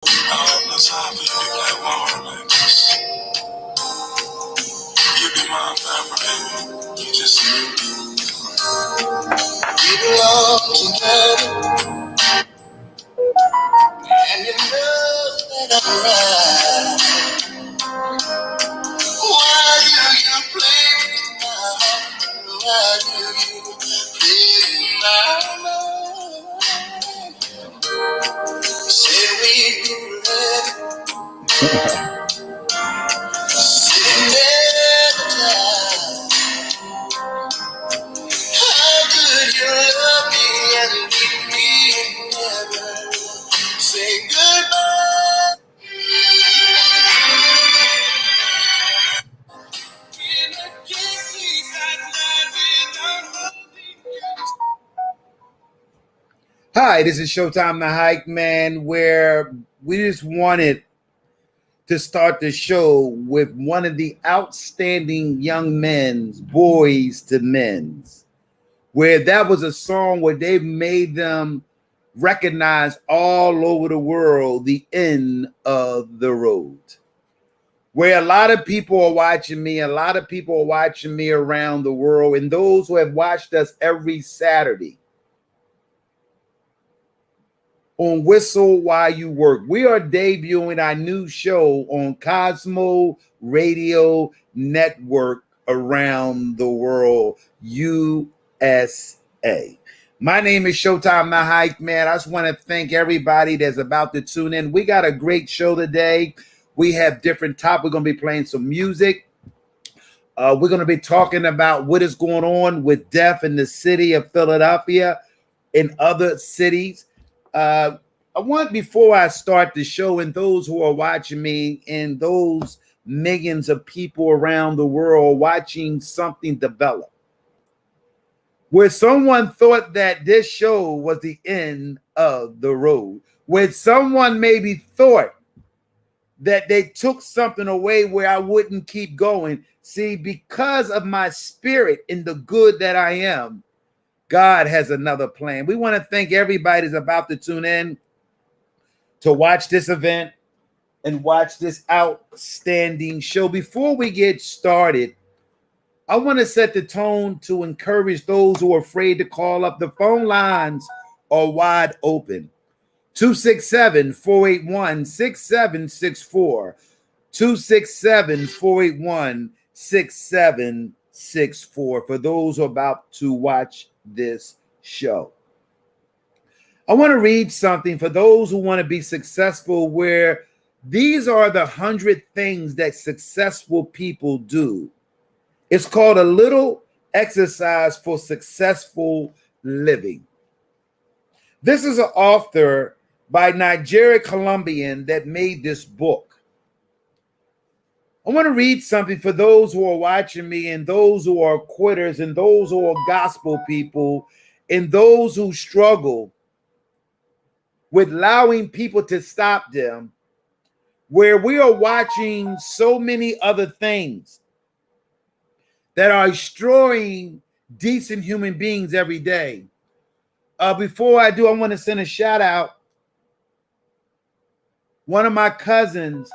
I'm the type of you like water like this. You be my forever, baby. You just see. We belong together, and you know that I'm right. Why do you play with my heart? Why do you play with my mind? Said we'd be forever, sitting there the time. How could you love me and leave me and never say goodbye? When I can't sleep at night without holding you. Hi, this is Showtime, the Hypeman, where we just wanted to start the show with one of the outstanding young men's, boys to men's, where that was a song where they made them recognize all over the world the end of the road. Where a lot of people are watching me, a lot of people are watching me around the world, and those who have watched us every Saturday on Whistle While You Work. We are debuting our new show on Cosmo Radio Network around the world, USA. My name is Showtime, the Hype Man. I just want to thank everybody that's about to tune in. We got a great show today. We have different topics. We're going to be playing some music. We're going to be talking about what is going on with death in the city of Philadelphia and other cities. I want, before I start the show, and those who are watching me and those millions of people around the world watching something develop, where someone thought that this show was the end of the road, where someone maybe thought that they took something away where I wouldn't keep going. See, because of my spirit in the good that I am, God has another plan. We want to thank everybody that's about to tune in to watch this event and watch this outstanding show. Before we get started, I want to set the tone to encourage those who are afraid to call up. The phone lines are wide open. 267-481-6764. 267-481-6764 for those who are about to watch this show. I want to read something for those who want to be successful, where these are the 100 things that successful people do. It's called A Little Exercise for Successful Living. This is an author by Nigeria Colombian that made this book. I want to read something for those who are watching me and those who are quitters and those who are gospel people and those who struggle with allowing people to stop them, where we are watching so many other things that are destroying decent human beings every day. Before I do, I want to send a shout out. One of my cousins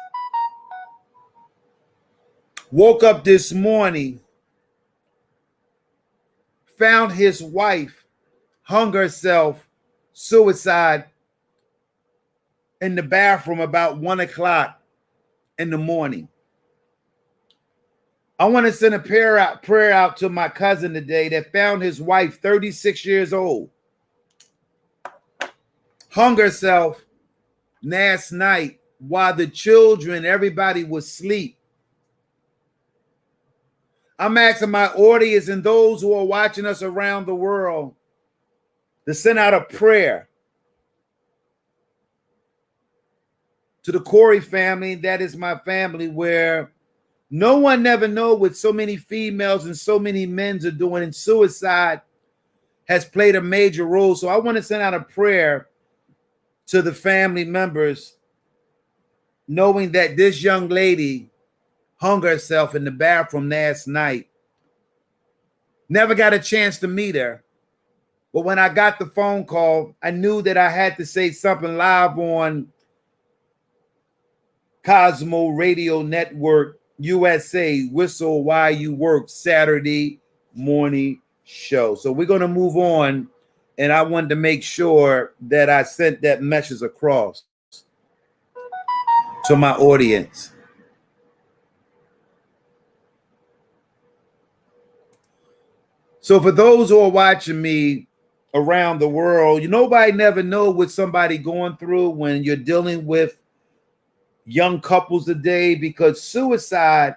woke up this morning, found his wife hung herself, suicide, in the bathroom about 1 o'clock in the morning. I want to send a prayer out to my cousin today that found his wife, 36 years old, hung herself last night while the children, everybody was asleep. I'm asking my audience and those who are watching us around the world to send out a prayer to the Corey family. That is my family, where no one never knows what so many females and so many men are doing, and suicide has played a major role. So I want to send out a prayer to the family members, knowing that this young lady hung herself in the bathroom last night. Never got a chance to meet her. But when I got the phone call, I knew that I had to say something live on Cosmo Radio Network USA, Whistle While You Work, Saturday morning show. So we're going to move on, and I wanted to make sure that I sent that message across to my audience. So for those who are watching me around the world, nobody never know what somebody going through when you're dealing with young couples today, because suicide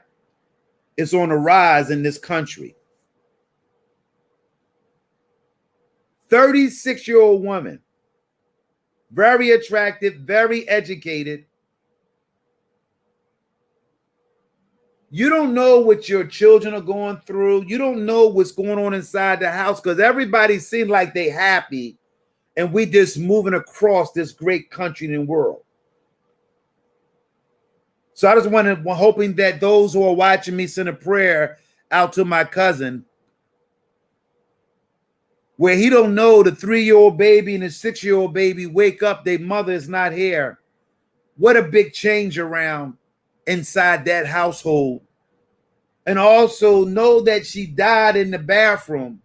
is on the rise in this country. 36-year-old woman, very attractive, very educated. You don't know what your children are going through. You don't know what's going on inside the house, because everybody seems like they happy, and we just moving across this great country and world. So I just hoping that those who are watching me send a prayer out to my cousin, where he don't know the 3-year-old baby and the 6-year-old baby wake up, their mother is not here. What a big change around inside that household. And also know that she died in the bathroom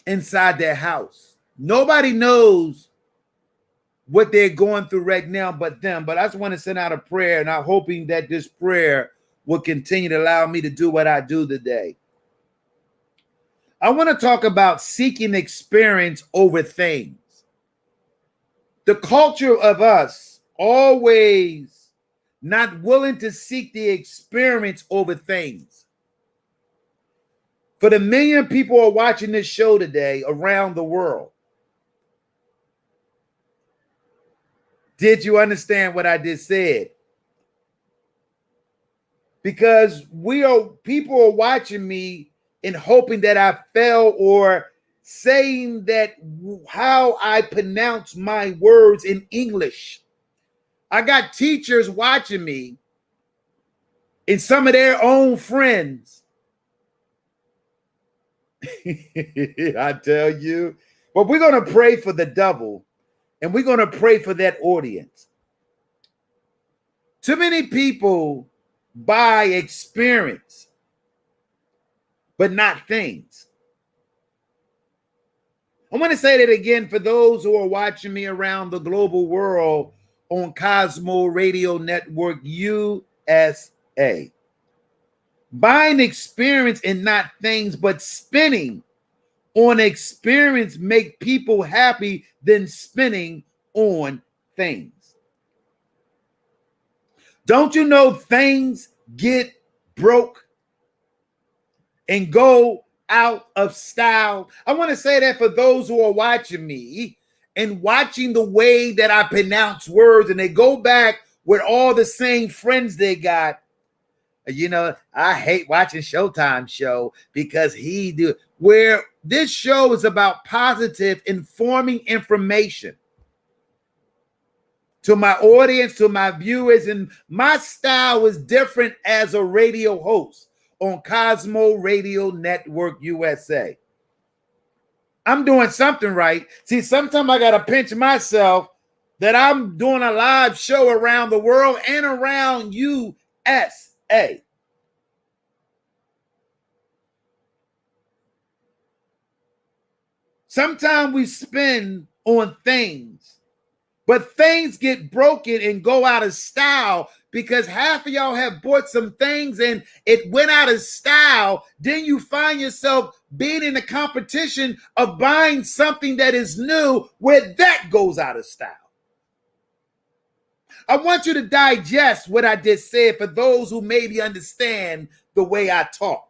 inside their house. Nobody knows what they're going through right now but them. But I just want to send out a prayer, and I'm hoping that this prayer will continue to allow me to do what I do today. I want to talk about seeking experience over things. The culture of us always not willing to seek the experience over things. For the million people who are watching this show today around the world, did you understand what I just said? Because people are watching me and hoping that I fail, or saying that how I pronounce my words in English. I got teachers watching me and some of their own friends. I tell you. But we're going to pray for the devil, and we're going to pray for that audience. Too many people buy experience, but not things. I want to say that again for those who are watching me around the global world on Cosmo Radio Network USA. Buying experience and not things, but spending on experience make people happy than spending on things. Don't you know things get broke and go out of style? I want to say that for those who are watching me and watching the way that I pronounce words, and they go back with all the same friends they got. I hate watching Showtime show because where this show is about positive, informing information to my audience, to my viewers, and my style is different as a radio host on Cosmo Radio Network USA. I'm doing something right. See, sometimes I got to pinch myself that I'm doing a live show around the world and around USA. Sometimes we spend on things, but things get broken and go out of style because half of y'all have bought some things and it went out of style. Then you find yourself being in the competition of buying something that is new where that goes out of style. I want you to digest what I just said for those who maybe understand the way I talk.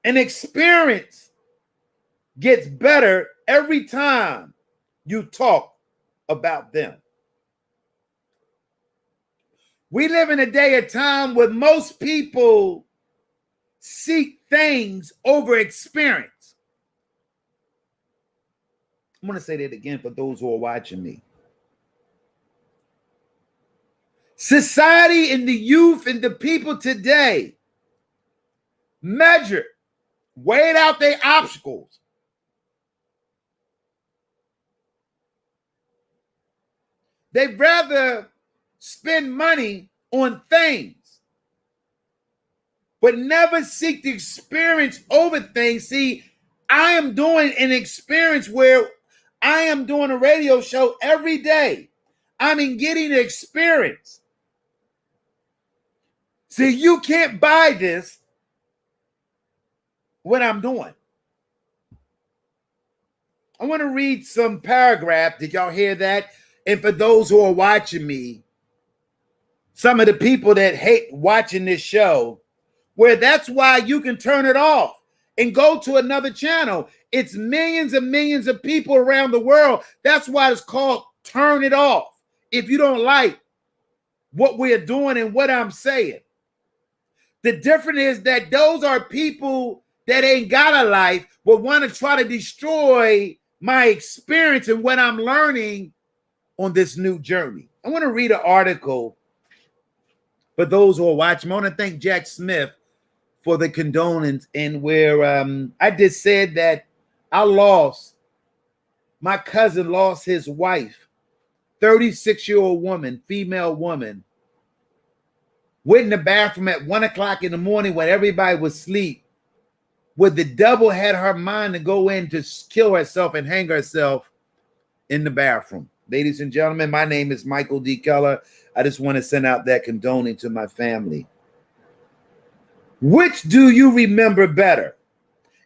An experience gets better every time you talk about them. We live in a day and time where most people seek things over experience. I'm going to say that again for those who are watching me. Society and the youth and the people today weighed out their obstacles They'd rather spend money on things, but never seek the experience over things. See, I am doing an experience where I am doing a radio show every day. I mean, getting the experience. See, you can't buy this, what I'm doing. I want to read some paragraph. Did y'all hear that? And for those who are watching me, some of the people that hate watching this show, where that's why you can turn it off and go to another channel. It's millions and millions of people around the world. That's why it's called turn it off. If you don't like what we're doing and what I'm saying. The difference is that those are people that ain't got a life, but want to try to destroy my experience and what I'm learning on this new journey. I want to read an article for those who are watching. I want to thank Jack Smith for the condolence, and where I just said that my cousin lost his wife, 36-year-old woman, female woman, went in the bathroom at 1 o'clock in the morning when everybody was asleep, where the devil had her mind to go in to kill herself and hang herself in the bathroom. Ladies and gentlemen, my name is Michael D. Keller. I just want to send out that condolence to my family. Which do you remember better?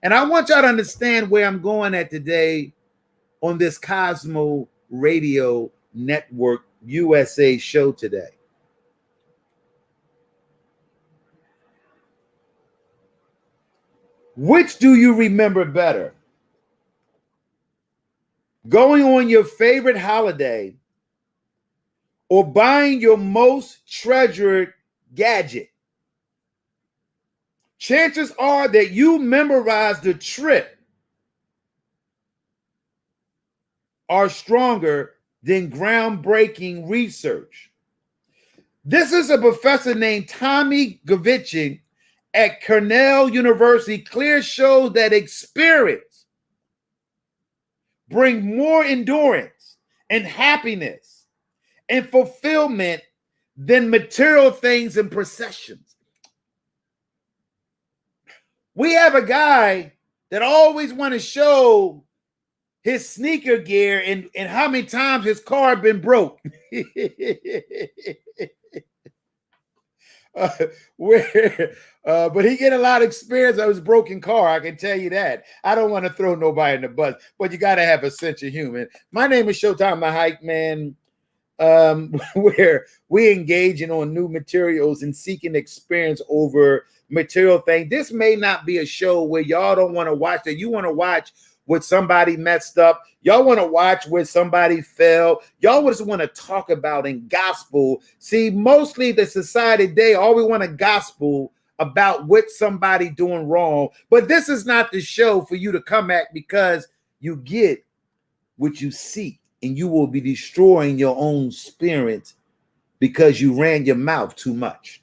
And I want y'all to understand where I'm going at today on this Cosmo Radio Network USA show today. Which do you remember better? Going on your favorite holiday or buying your most treasured gadget? Chances are that you memorized the trip are stronger than groundbreaking research. This is a professor named Tommy Govichin at Cornell University. Clear shows that experience bring more endurance and happiness and fulfillment than material things and possessions. We have a guy that always want to show his sneaker gear and how many times his car been broke. But he get a lot of experience of his broken car. I can tell you that. I don't want to throw nobody in the bus, but you got to have a sense of humor. My name is Showtime, the Hypeman, where we engaging on new materials and seeking experience over material things. This may not be a show where y'all don't want to watch that. You want to watch what somebody messed up. Y'all want to watch where somebody fell. Y'all just want to talk about in gospel. See, mostly the society today, all we want to gospel about what somebody doing wrong. But this is not the show for you to come at, because you get what you seek, and you will be destroying your own spirit because you ran your mouth too much.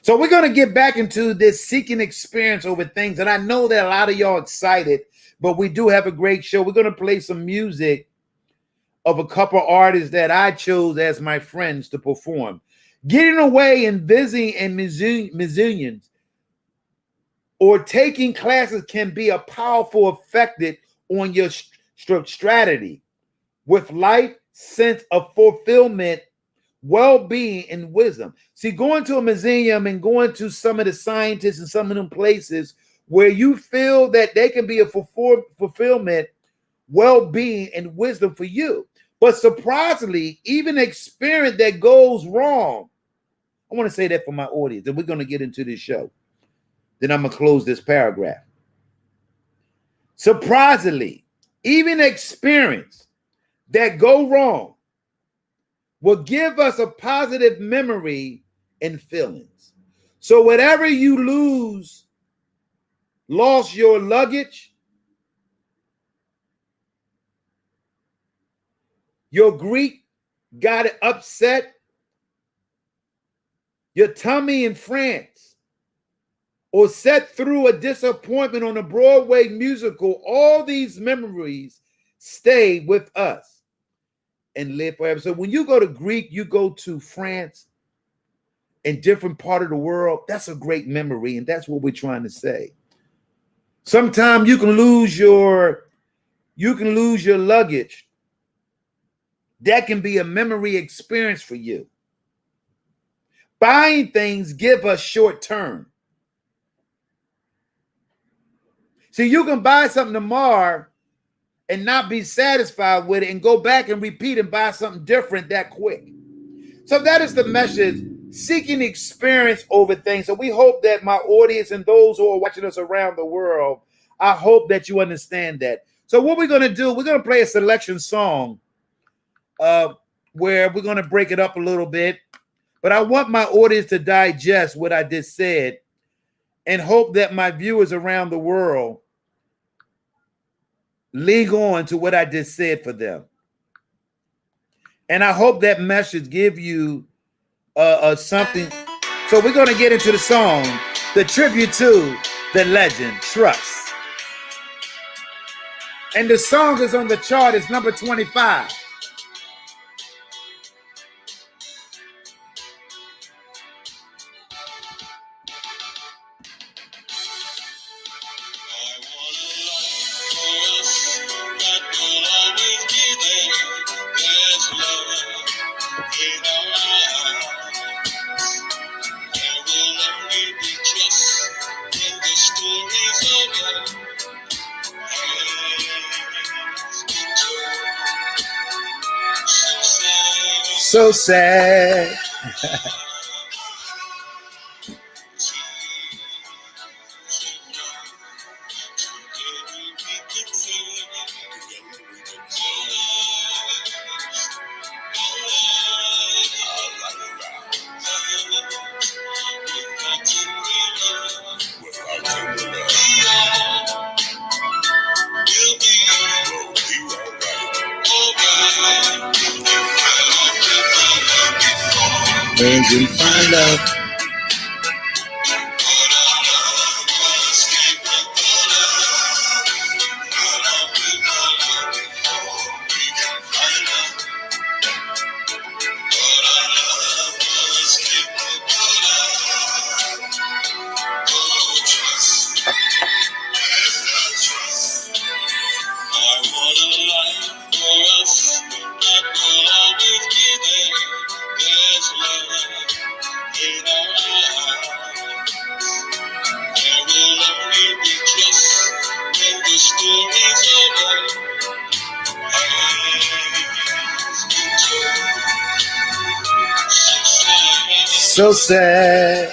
So we're going to get back into this seeking experience over things. And I know that a lot of y'all excited, but we do have a great show. We're going to play some music of a couple artists that I chose as my friends to perform. Getting away and visiting in museums or taking classes can be a powerful effect on your strategy with life, sense of fulfillment, well-being, and wisdom. See, going to a museum and going to some of the scientists and some of them places where you feel that they can be a fulfillment, well-being, and wisdom for you. But surprisingly, even experience that goes wrong. I want to say that for my audience, and we're going to get into this show. Then I'm going to close this paragraph. Surprisingly, even experience that go wrong will give us a positive memory and feelings. So whatever you lost your luggage, your Greek got it upset, your tummy in France, or sat through a disappointment on a Broadway musical, all these memories stay with us. and live forever. So when you go to Greek, you go to France and different part of the world, that's a great memory. And that's what we're trying to say. Sometimes you can lose your luggage. That can be a memory experience for you. Buying things give us short term. See, you can buy something tomorrow and not be satisfied with it and go back and repeat and buy something different that quick. So that is the message, seeking experience over things. So we hope that my audience and those who are watching us around the world, I hope that you understand that. So what we're going to do, we're going to play a selection song where we're going to break it up a little bit. But I want my audience to digest what I just said and hope that my viewers around the world lean on to what I just said for them. And I hope that message give you something. So we're going to get into the song, the tribute to the legend, Trust. And the song is on the chart. It's number 25. So sad. When we find out. So sad.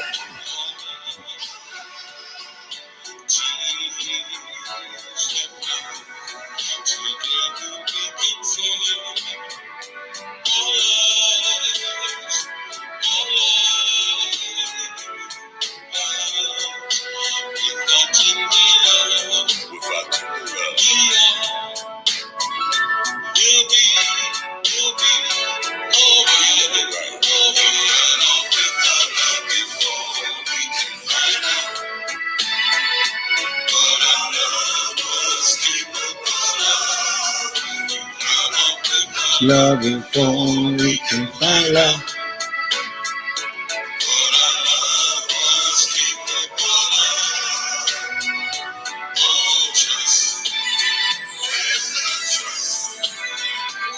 Loving for we can find love.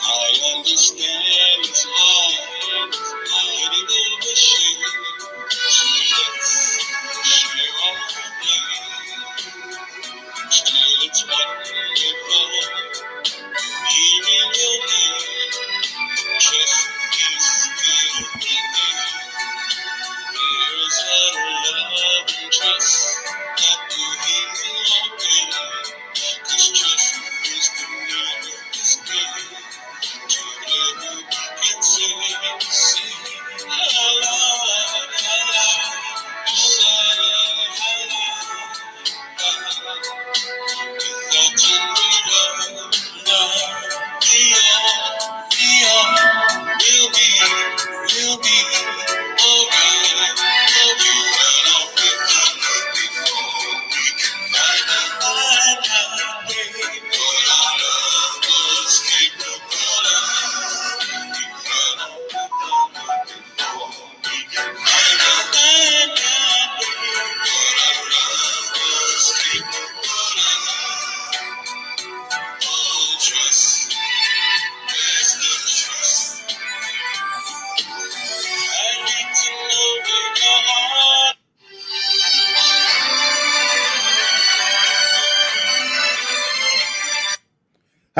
I understand it's hard, getting over shame. Share all blame. Still it's wonderful. Hearing your name, trust is still ringing. There's a love and trust that will heal our pain. 'Cause trust is the name of this game. To live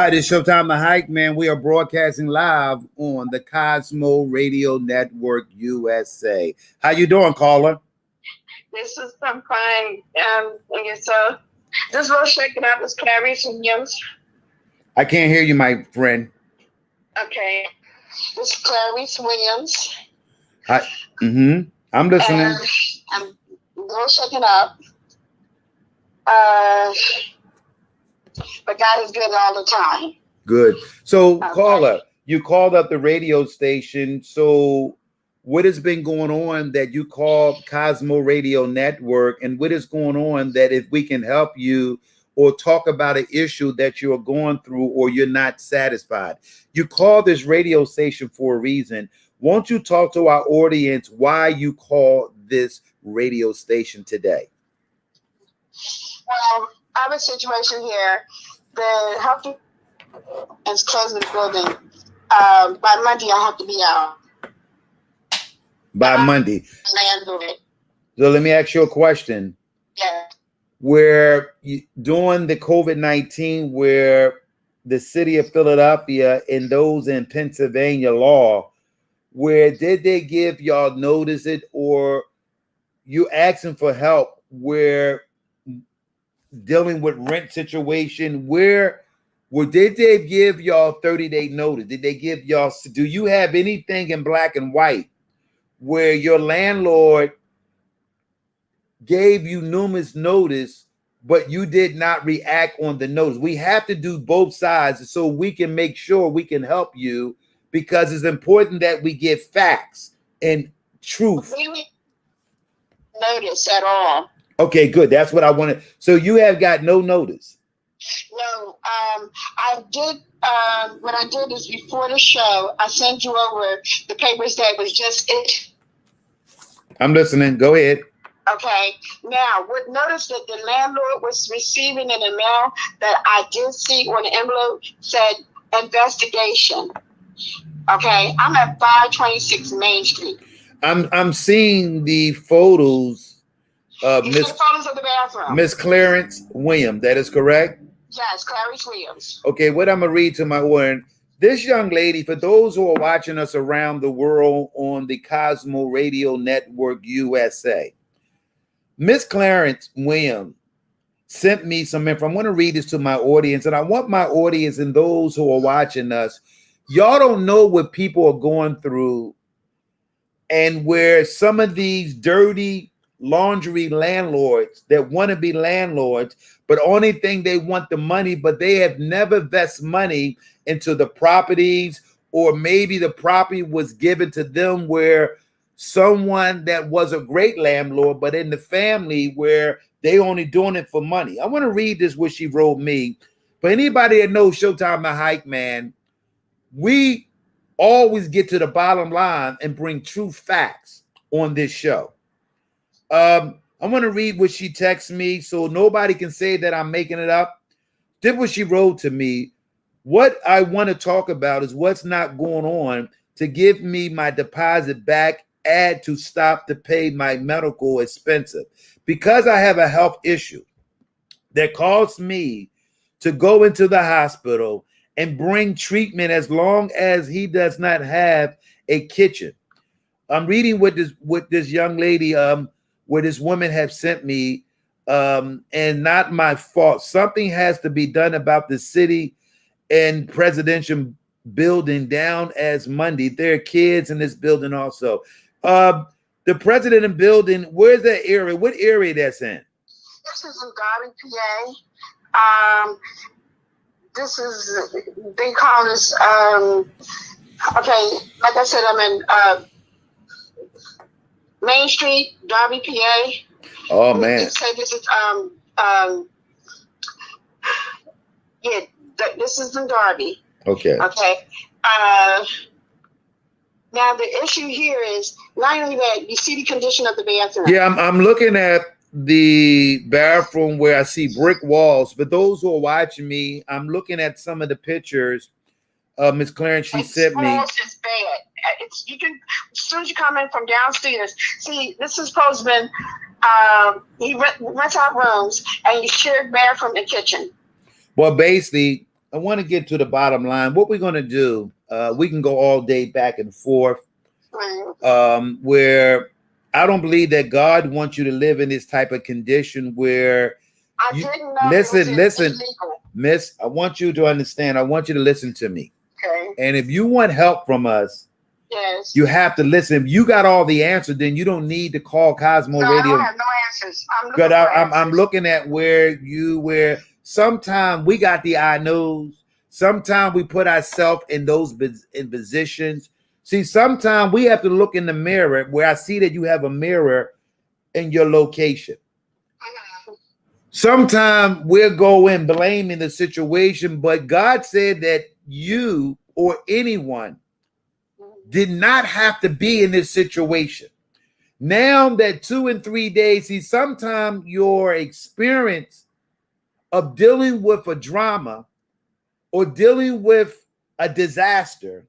Hi, this is Showtime the Hypeman. We are broadcasting live on the Cosmo Radio Network USA. How you doing, caller? This is I'm fine. Okay, so this was checking out this Clarice Williams. I can't hear you, my friend. Okay, this is Clarice Williams. Hi. I'm listening. And I'm go check it out. Uh, but God is good all the time. Good. So, Okay. caller, you called up the radio station. So, what has been going on that you called Cosmo Radio Network, and what is going on that if we can help you or talk about an issue that you're going through or you're not satisfied? You called this radio station for a reason. Won't you talk to our audience why you called this radio station today? Well, I have a situation here. The health is closing the building. By Monday, I have to be out. By Monday. So let me ask you a question. Yeah. Where during the COVID-19, where the city of Philadelphia and those in Pennsylvania law, where did they give y'all notice it, or you asking for help where dealing with rent situation, where did they give y'all 30-day notice? Did they give y'all, do you have anything in black and white where your landlord gave you numerous notice, but you did not react on the notice? We have to do both sides so we can make sure we can help you, because it's important that we get facts and truth. Notice at all. Okay, good. That's what I wanted. So you have got no notice? No, I did. What I did is before the show, I sent you over the papers that was just it. I'm listening. Go ahead. Okay. Now, what notice that the landlord was receiving in the mail that I did see on the envelope said investigation. Okay, I'm at 526 Main Street. I'm seeing the photos of You see the photos of the bathroom. Miss Clarence Williams. That is correct? Yes, Clarice Williams. Okay, what I'm gonna read to my audience. This young lady, for those who are watching us around the world on the Cosmo Radio Network USA, Miss Clarence Williams sent me some info. I'm going to read this to my audience, and I want my audience and those who are watching us, y'all don't know what people are going through, and where some of these dirty laundry landlords that want to be landlords, but only thing they want the money, but they have never invest money into the properties, or maybe the property was given to them where someone that was a great landlord, but in the family where they only doing it for money. I want to read this, what she wrote me. For anybody that knows Showtime the Hype Man, we always get to the bottom line and bring true facts on this show. I want to read what she texted me so nobody can say that I'm making it up. Did what she wrote to me. What I want to talk about is what's not going on to give me my deposit back, add to stop to pay my medical expenses. Because I have a health issue that caused me to go into the hospital and bring treatment as long as he does not have a kitchen. I'm reading what this young lady, what this woman have sent me, and not my fault. Something has to be done about the city and presidential building down as Monday. There are kids in this building also. The president and building, where's that area? What area that's in? This is in Garden, PA. This is, they call this, okay, like I said, I'm in Main Street, Darby, PA. Oh, man. Say this is, yeah, this is in Darby. Okay. Okay. Now the issue here is not only that you see the condition of the bathroom. Yeah, I'm looking at the bathroom where I see brick walls. For those who are watching me, I'm looking at some of the pictures. Miss Clarence, she sent me. It's bad. You can, as soon as you come in from downstairs. See, this is supposed to be. He rents out rooms and you share bathroom and kitchen. Well, basically, I want to get to the bottom line. What we're going to do, we can go all day back and forth, where I don't believe that God wants you to live in this type of condition where I you didn't know listen, it was listen, illegal. Miss. I want you to understand. I want you to listen to me. Okay. And if you want help from us, yes, you have to listen. If you got all the answers, then you don't need to call Cosmo no, Radio. I don't have no answers. I'm looking at where sometimes we got the I knows. Sometimes we put ourselves in those in positions. See, sometimes we have to look in the mirror where I see that you have a mirror in your location. Sometimes we'll go in blaming the situation, but God said that you or anyone did not have to be in this situation. Now that 2 and 3 days, see, sometimes your experience of dealing with a drama or dealing with a disaster,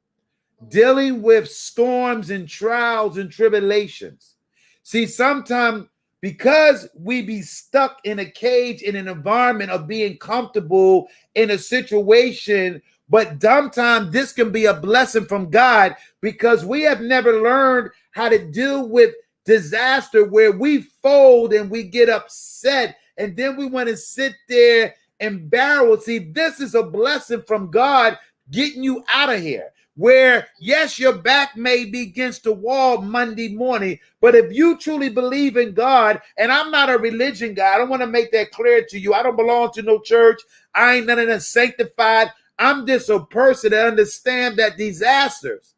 dealing with storms and trials and tribulations. See, sometimes because we be stuck in a cage in an environment of being comfortable in a situation, but sometimes this can be a blessing from God because we have never learned how to deal with disaster where we fold and we get upset and then we want to sit there and barrel. See, this is a blessing from God getting you out of here. Where, yes, your back may be against the wall Monday morning, but if you truly believe in God, and I'm not a religion guy, I don't want to make that clear to you. I don't belong to no church. I ain't none of that sanctified. I'm just a person that understands that disasters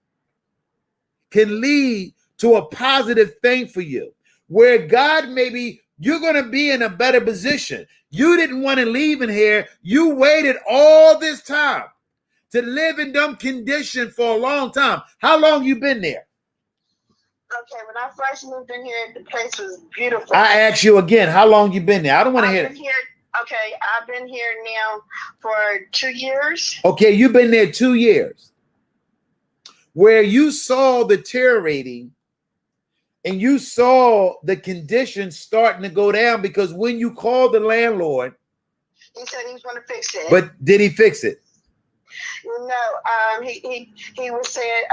can lead to a positive thing for you. Where God, maybe you're going to be in a better position. You didn't want to leave in here. You waited all this time to live in them condition for a long time. How long you been there? Okay, when I first moved in here, the place was beautiful. I ask you again, how long you been there? I don't want to hear it. Okay, I've been here now for 2 years. Okay, you've been there 2 years. Where you saw the deteriorating and you saw the conditions starting to go down because when you called the landlord, he said he was going to fix it. But did he fix it? No, he was saying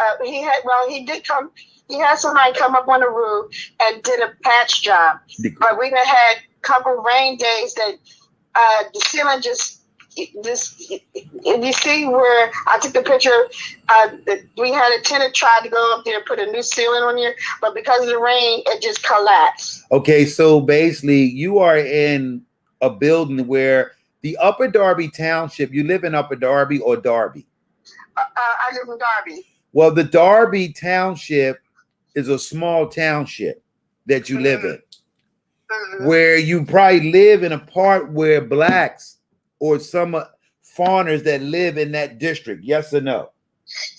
he did come. He had somebody come up on the roof and did a patch job. But we had a couple rain days that the ceiling just if you see where I took the picture, we had a tenant try to go up there and put a new ceiling on here, but because of the rain, it just collapsed. Okay, so basically you are in a building where the Upper Darby Township, you live in Upper Darby or Darby? I live in Darby. Well, the Darby Township is a small township that you live in, where you probably live in a part where blacks or some foreigners that live in that district. Yes or no?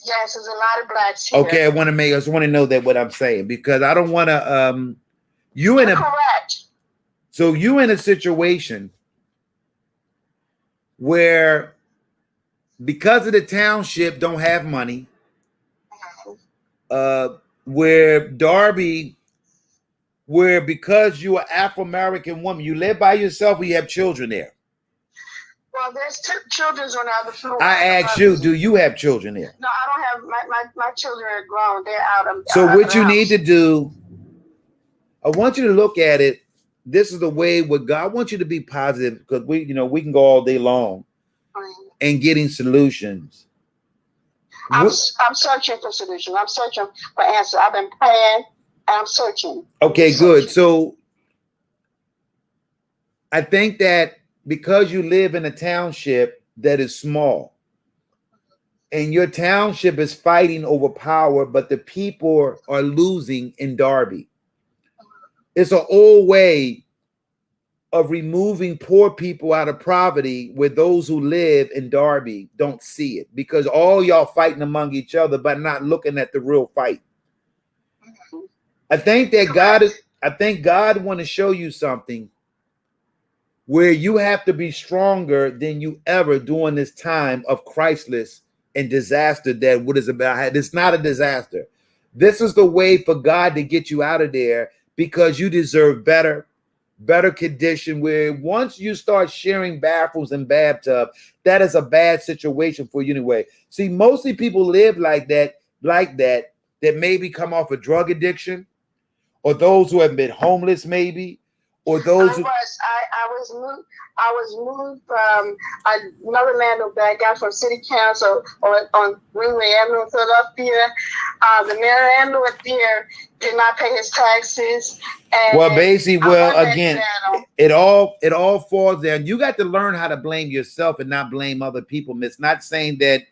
Yes, there's a lot of blacks here. Okay, I just want to know that what I'm saying because I don't want to. Correct. So you in a situation where because of the township don't have money, where Darby, where because you are Afro-American woman, you live by yourself or you have children there? Well, there's 2 children on the other floor. I asked you, do you have children there? No, I don't have, my children are grown. They're out of So what you need to do, I want you to look at it. This is the way with God. I want you to be positive because we can go all day long and getting solutions. I'm searching for solutions. I'm searching for answers. I've been praying and I'm searching. Okay, good. So I think that because you live in a township that is small and your township is fighting over power, but the people are losing in Darby. It's an old way of removing poor people out of poverty where those who live in Darby don't see it because all y'all fighting among each other but not looking at the real fight. I think God want to show you something where you have to be stronger than you ever during this time of crisis and disaster that what is about. It's not a disaster. This is the way for God to get you out of there because you deserve better. better condition, where once you start sharing bathrooms and bathtub, that is a bad situation for you anyway. See, mostly people live that maybe come off a drug addiction, or those who have been homeless, maybe, or those who. I was moved from another landlord that I got from City Council on Greenway Avenue in Philadelphia. The landlord there did not pay his taxes. And well, basically, again, it all falls down. You got to learn how to blame yourself and not blame other people, Miss. Not saying that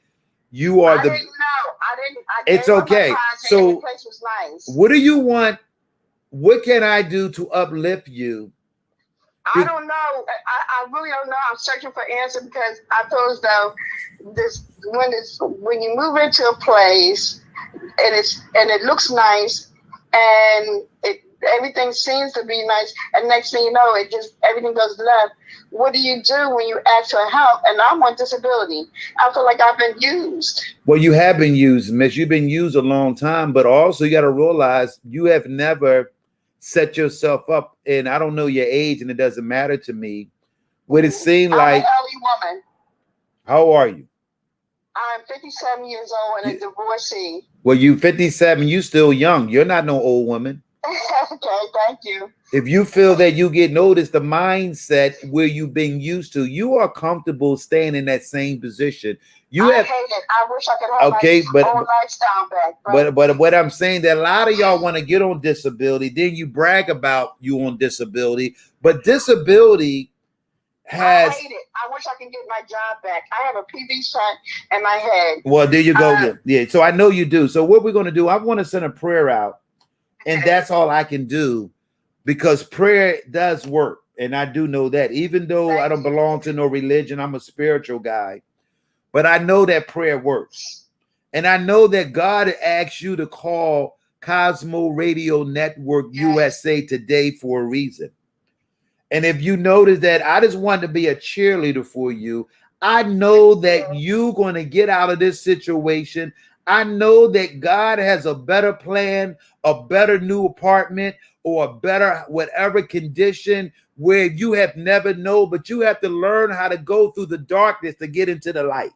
you are I didn't know. It's okay. So, the place was nice. What do you want? What can I do to uplift you? I don't know. I really don't know. I'm searching for answer because I feel as though when you move into a place and it looks nice and everything seems to be nice, and next thing you know, everything goes left. What do you do when you ask for help? And I'm on disability. I feel like I've been used. Well, you have been used, Miss. You've been used a long time, but also you got to realize you have never set yourself up, and I don't know your age, and it doesn't matter to me. Would it seem like? I'm an elderly woman. How are you? I'm 57 years old and a divorcee. Well, you 57. You still young. You're not no old woman. Okay, thank you. If you feel that you get noticed, the mindset where you've been used to, you are comfortable staying in that same position. I hate it. I wish I could have my own lifestyle back. But what I'm saying, that a lot of y'all want to get on disability, then you brag about you on disability, but disability has. I hate it. I wish I could get my job back. I have a PV shot in my head. Well, there you go. Yeah. So I know you do. So what we're going to do, I want to send a prayer out. And that's all I can do, because prayer does work. And I do know that, even though I don't belong to no religion, I'm a spiritual guy, but I know that prayer works. And I know that God asked you to call Cosmo Radio Network USA today for a reason. And if you notice that, I just wanted to be a cheerleader for you. I know that you're going to get out of this situation. I know that God has a better plan, a better new apartment, or a better whatever condition where you have never known, but you have to learn how to go through the darkness to get into the light.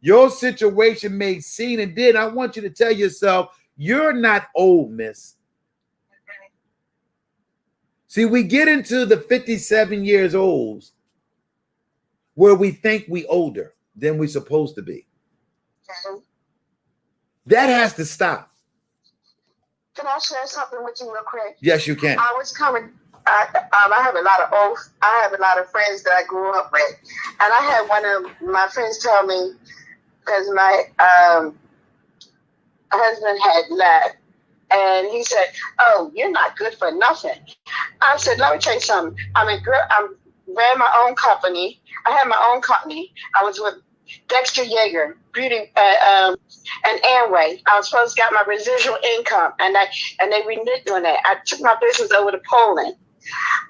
Your situation may seem, and then I want you to tell yourself, you're not old, miss. See, we get into the 57 years old where we think we older than we're supposed to be. That has to stop. Can I share something with you real quick? Yes, you can. I was coming. I have a lot of friends that I grew up with, and I had one of my friends tell me, because my husband had left, and he said, "Oh, you're not good for nothing." I said, "Let me tell you something. I ran my own company. I had my own company. I was with Dexter Yeager, Beauty, and Amway. I was supposed to get my residual income, and they reneged on that. I took my business over to Poland.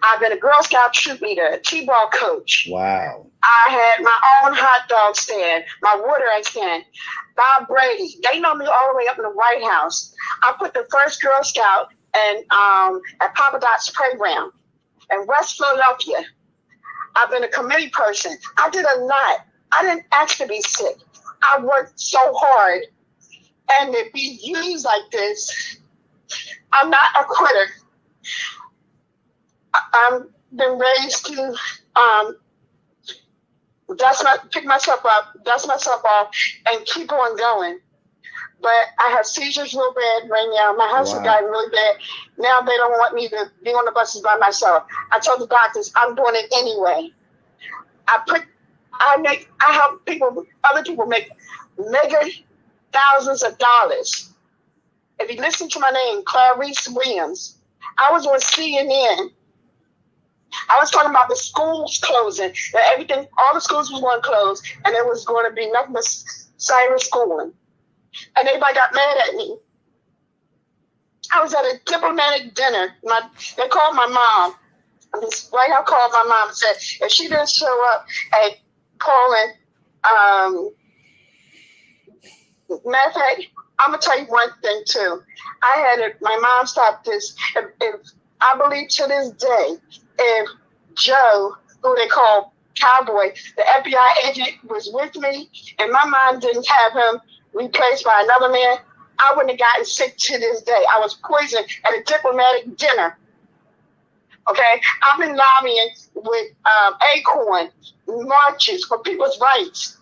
I've been a Girl Scout troop leader, a T-ball coach. Wow. I had my own hot dog stand, my water ice stand. Bob Brady, they know me all the way up in the White House. I put the first Girl Scout at Papa Dot's playground in West Philadelphia. I've been a committee person. I did a lot. I didn't ask to be sick. I worked so hard, and to be used like this, I'm not a quitter. I've been raised to pick myself up, dust myself off, and keep on going. But I have seizures real bad right now. My husband got really bad. Now they don't want me to be on the buses by myself. I told the doctors I'm doing it anyway. I help people, other people make mega thousands of dollars. If you listen to my name, Clarice Williams, I was on CNN. I was talking about the schools closing, that everything, all the schools was going to close, and it was going to be nothing but cyber schooling. And everybody got mad at me. I was at a diplomatic dinner. They called my mom. This White House called my mom and said, if she didn't show up at Poland, matter of fact, I'm going to tell you one thing too. My mom stopped this. If I believe to this day, if Joe, who they call Cowboy, the FBI agent, was with me, and my mind didn't have him replaced by another man, I wouldn't have gotten sick to this day. I was poisoned at a diplomatic dinner. Okay, I've been lobbying with Acorn marches for people's rights.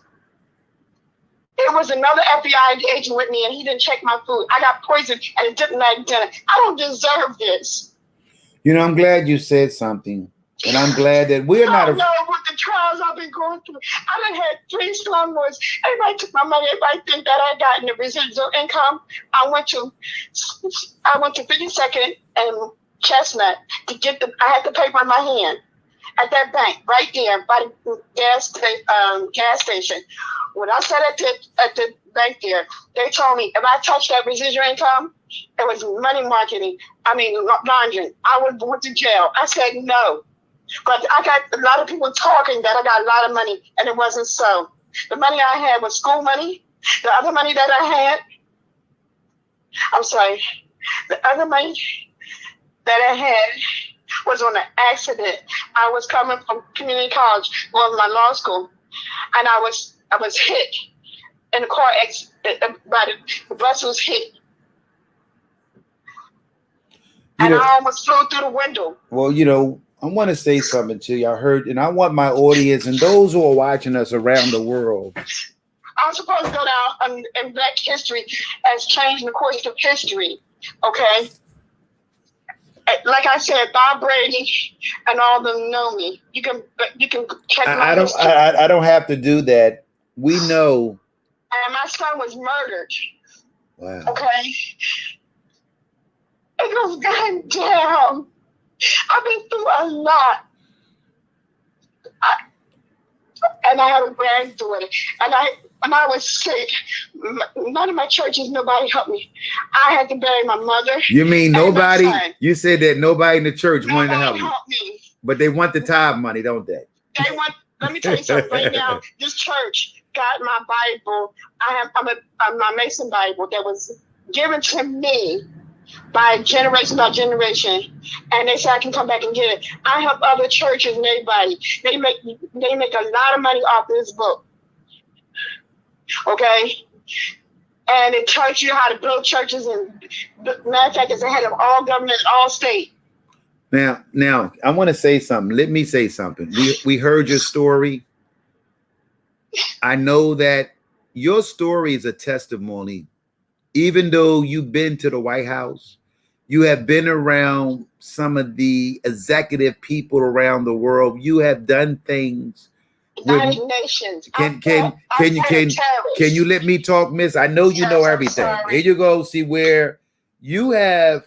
It was another FBI agent with me, and he didn't check my food. I got poisoned at a diplomatic dinner. I don't deserve this. You know, I'm glad you said something, and I'm glad that we're not. I don't know what the trials I've been going through. I done had 3 slumlords. Everybody took my money. Everybody think that I got in the residual income. I went to 52nd and Chestnut to get I had the paper in my hand at that bank right there by the gas station. When I sat at the bank there, they told me if I touched that residual income, it was laundering. I would go to jail. I said no. But I got a lot of people talking that I got a lot of money, and it wasn't so. The money I had was school money. The other money that I had, the other money that I had was on an accident. I was coming from community college, going to my law school, and I was hit in a car accident. The bus was hit. And I almost flew through the window. Well, you know, I want to say something to you. I heard, and I want my audience and those who are watching us around the world. I'm supposed to go down in Black history as changing the course of history. Okay. Like I said, Bob Brady and all of them know me. You can check my history. I don't have to do that. We know. And my son was murdered. Wow. Okay. It goes goddamn. I've been through a lot. And I have a granddaughter. And when I was sick, none of my churches, nobody helped me. I had to bury my mother. You mean nobody? You said that nobody in the church wanted to help you. Me. But they want the tithe money, don't they? Let me tell you something right now. This church got my Bible. I'm my Mason Bible that was given to me by generation by generation, and they said I can come back and get it. I help other churches and everybody. They make a lot of money off this book. Okay? And it tells you how to build churches, and matter of fact, it's ahead of all government, all state. Now, I want to say something. Let me say something. We heard your story. I know that your story is a testimony. Even though you've been to the White House, you have been around some of the executive people around the world. You have done things. United Nations. Can you let me talk, Miss? I know you know everything. Here you go. See where you have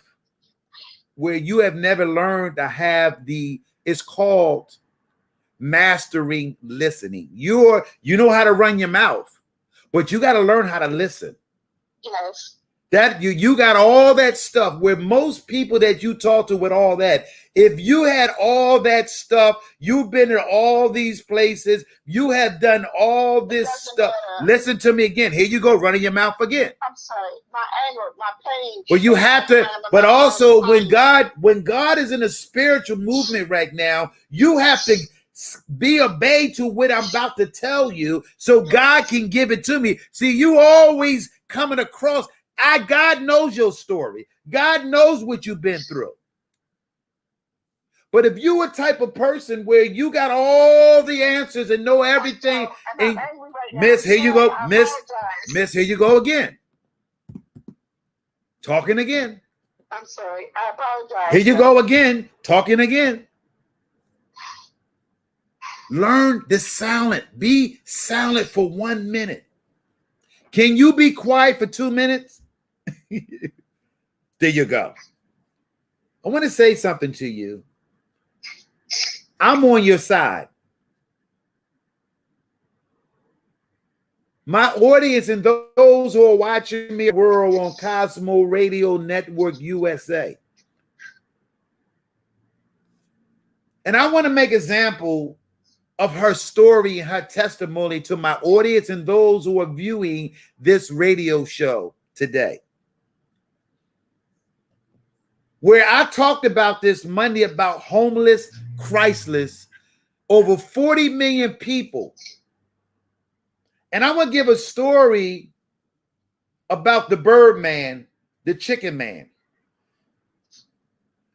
never learned to have it's called mastering listening. You know how to run your mouth, but you got to learn how to listen. Yes. That you got all that stuff where most people that you talk to with all that, if you had all that stuff, you've been in all these places, you have done all this stuff. Matter. Listen to me again. Here you go, running your mouth again. I'm sorry, my anger, my pain. Well, you have to, but also when God is in a spiritual movement right now, you have to be obeyed to what I'm about to tell you so God can give it to me. See, you always coming across. God knows your story. God knows what you've been through. But if you a type of person where you got all the answers and know everything, and Miss, here you go, Miss, here you go again. Talking again. I'm sorry. I apologize. Here you go again. Talking again. Learn the silent. Be silent for 1 minute. Can you be quiet for 2 minutes? There you go. I want to say something to you. I'm on your side. My audience and those who are watching me world on Cosmo Radio Network USA. And I want to make example of her story and her testimony to my audience and those who are viewing this radio show today. where I talked about this Monday about homeless, Christless, over 40 million people. And I'm going to give a story about the bird man, the chicken man.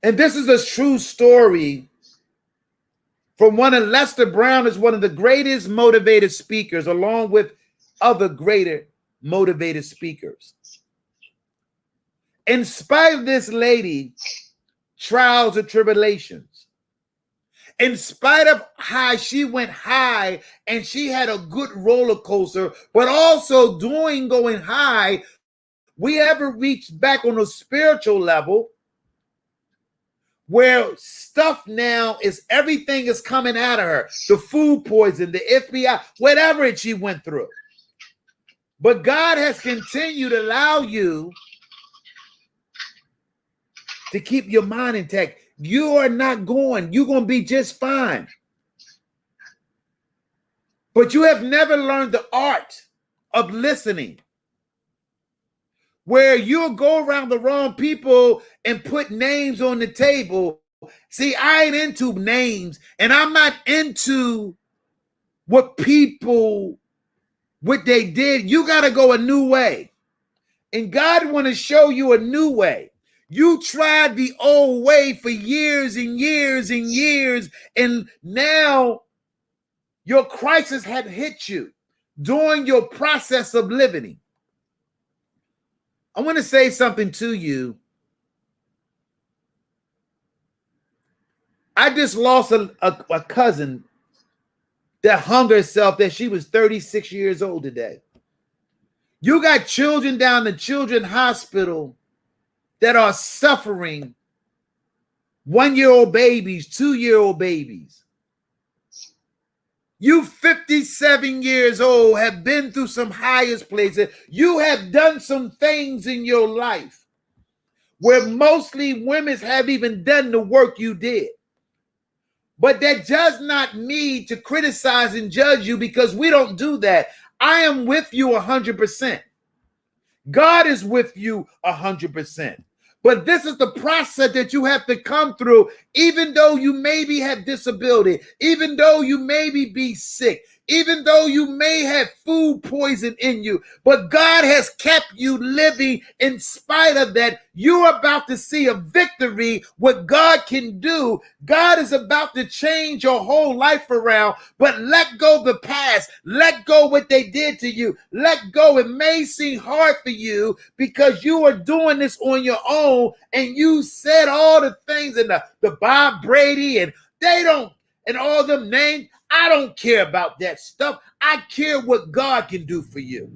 And this is a true story from one of Lester Brown, is one of the greatest motivated speakers, along with other greater motivated speakers. In spite of this lady, trials and tribulations, in spite of how she went high and she had a good roller coaster, but also going high, we ever reached back on a spiritual level where stuff now is, everything is coming out of her. The food poison, the FBI, whatever it she went through. But God has continued to allow you to keep your mind intact. You are not going. You're going to be just fine. But you have never learned the art of listening, where you'll go around the wrong people and put names on the table. See, I ain't into names, and I'm not into what people, what they did. You got to go a new way. And God want to show you a new way. You tried the old way for years and years and years, and now your crisis had hit you during your process of living. I want to say something to you. I just lost a cousin that hung herself, that she was 36 years old today. You got children down the children's hospital that are suffering, 1-year-old babies, 2-year-old babies. You 57 years old, have been through some highest places. You have done some things in your life where mostly women have even done the work you did. But that does not mean to criticize and judge you, because we don't do that. I am with you 100%. God is with you 100%. But this is the process that you have to come through, even though you maybe have disability, even though you maybe be sick, even though you may have food poison in you. But God has kept you living in spite of that. You're about to see a victory, what God can do. God is about to change your whole life around. But let go of the past. Let go what they did to you. Let go. It may seem hard for you because you are doing this on your own, and you said all the things, and the Bob Brady, and they don't, and all them names. I don't care about that stuff. I care what God can do for you.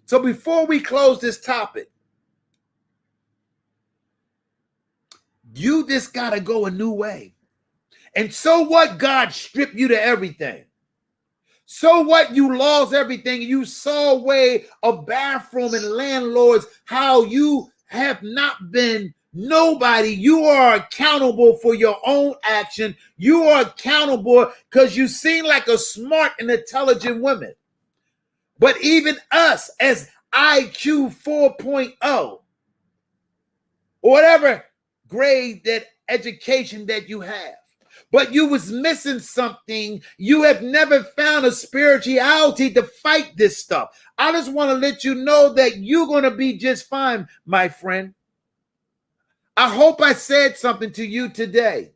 So before we close this topic, you just got to go a new way. And so what? God stripped you to everything. So what? You lost everything. You saw a way of bathroom and landlords, how you have not been nobody. You are accountable for your own action. You are accountable because you seem like a smart and intelligent woman. But even us, as IQ 4.0, or whatever grade, that education that you have, but you was missing something. You have never found a spirituality to fight this stuff. I just want to let you know that you're going to be just fine, my friend. I hope I said something to you today. And